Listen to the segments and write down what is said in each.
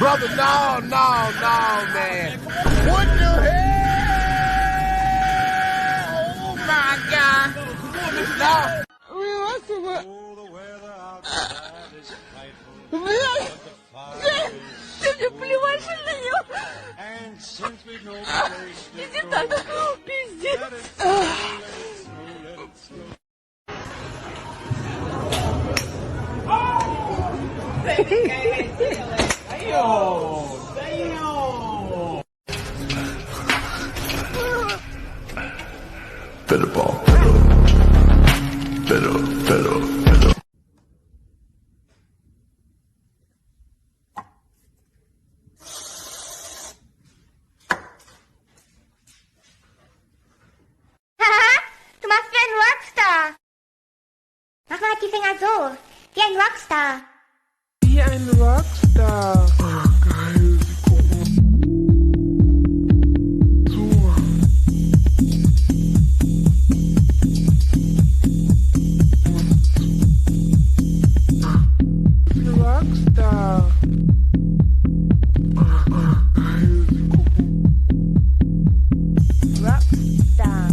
Brother, no, man. What the hell? Oh, my God. No. Pero. Du machst wie ein Rockstar. Mach mal die Finger so. Wie ein Rockstar. Wie ein Rockstar. Oh, geil. Rockstar.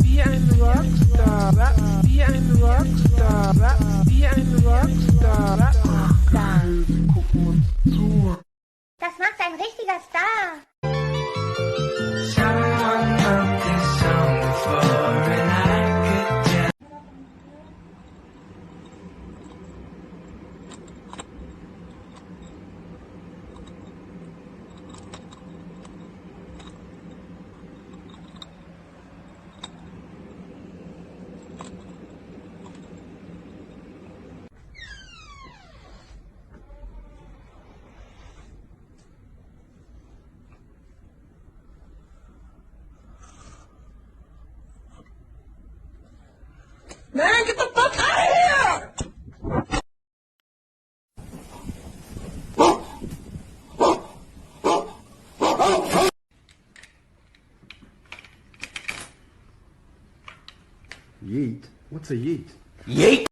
Wie ein Rockstar. Wie ein Rockstar. Wie ein Rockstar. Geil, wir gucken uns zu. Das macht ein richtiger Star. Man, get the fuck out of here! Yeet? What's a yeet? Yeet!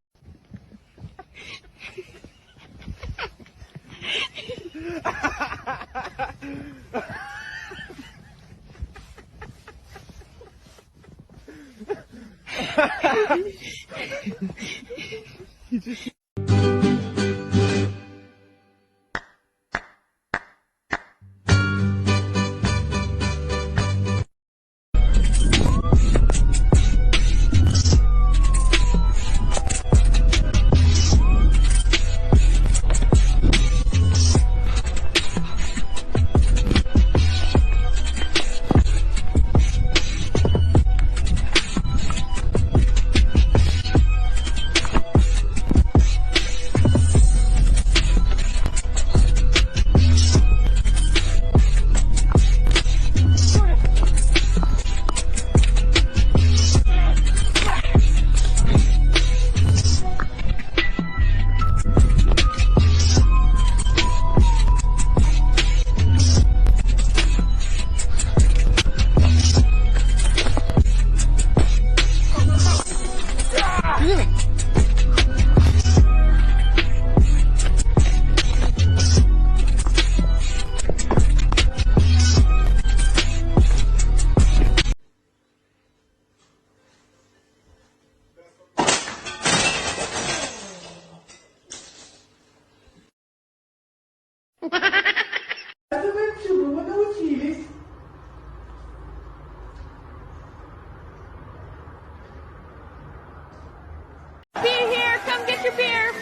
Beer here, come get your beer.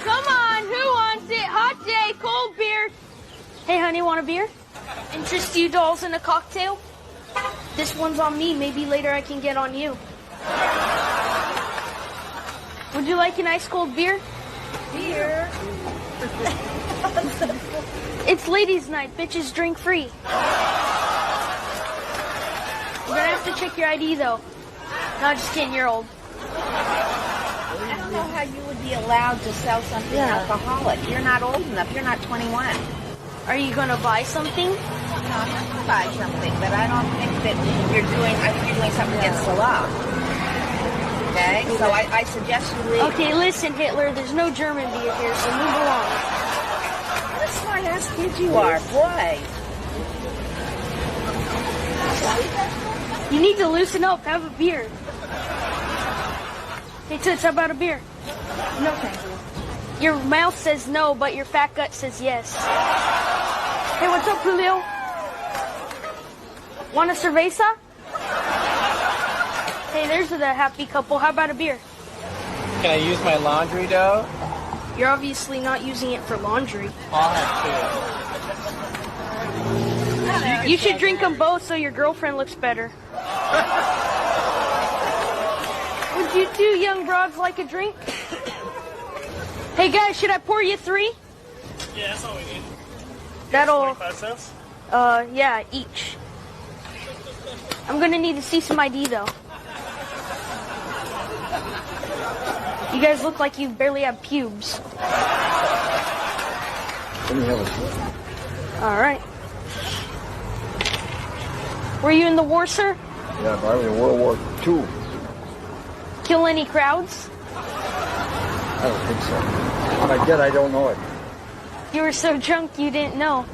Come on, who wants it? Hot day, cold beer. Hey, honey, want a beer? Interest you dolls in a cocktail? This one's on me. Maybe later I can get on you. Would you like an ice cold beer? Beer? It's ladies' night. Bitches drink free. You're gonna have to check your ID, though. No, just kidding. You're old. I don't know how you would be allowed to sell something alcoholic. You're not old enough. You're not 21. Are you gonna buy something? No, I'm not going to buy something, but I don't think that you're doing something against the law. okay? So I suggest you leave. Okay, listen, Hitler, there's no German beer here, so move along. What a smart-ass kid you are, boy. You need to loosen up, have a beer. Hey, Toots, how about a beer? No, thank you. Your mouth says no, but your fat gut says yes. Hey, what's up, Julio? Want a cerveza? Hey, there's the happy couple. How about a beer? Can I use my laundry dough? You're obviously not using it for laundry. I'll have two. You should drink them both so your girlfriend looks better. Would you two young broads like a drink? Hey guys, should I pour you 3? Yeah, that's all we need. That'll, 25 cents? yeah, each. I'm gonna need to see some ID though. You guys look like you barely have pubes. Alright. Were you in the war, sir? Yeah, but I was in World War II. Kill any crowds? I don't think so. If I did, I don't know it. You were so drunk you didn't know.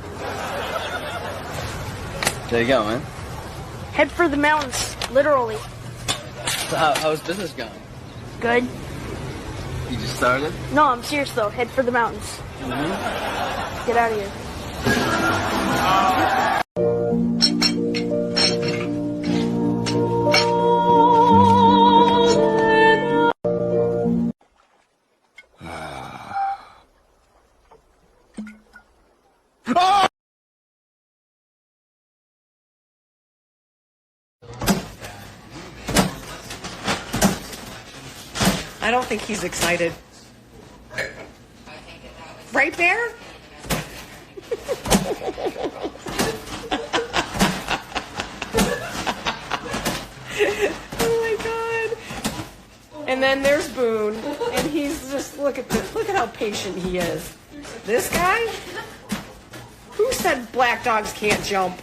There you go, man. Head for the mountains, literally. So how's business going? Good. You just started? No, I'm serious though. Head for the mountains. Get out of here. I don't think he's excited. Right, Bear? Oh my God. And then there's Boone, and he's just, look at how patient he is. This guy? Who said black dogs can't jump?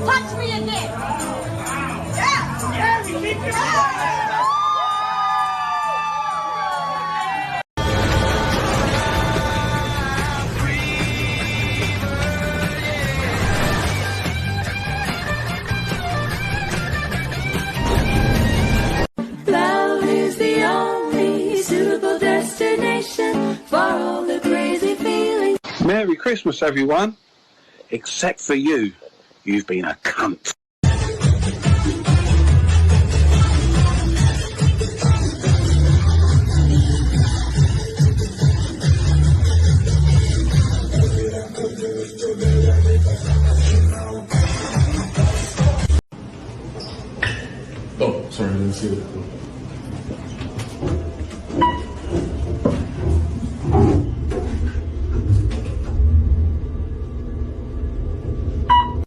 Punch me again! Love is the only suitable destination for all the crazy feelings. Merry Christmas, everyone. Except for you. You've been a cunt. Oh, sorry, I didn't see that.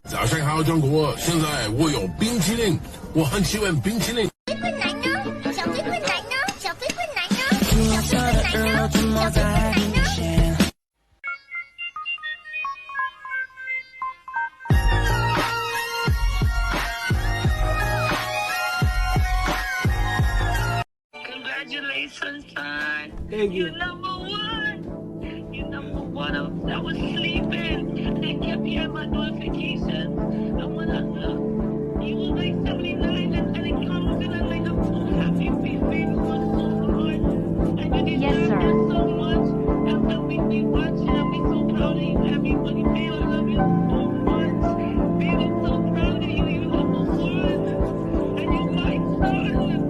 早上好，中国！现在我有冰淇淋，我很喜欢冰淇淋。最困难呢？小最困难呢？小最困难呢？小最困难呢？小最困难呢？ Congratulations, son. Thank you. You're number one. You're number one. I was sleeping. They kept hearing my notifications. And when I looked, you was like 79 and it comes in at like a Sorry.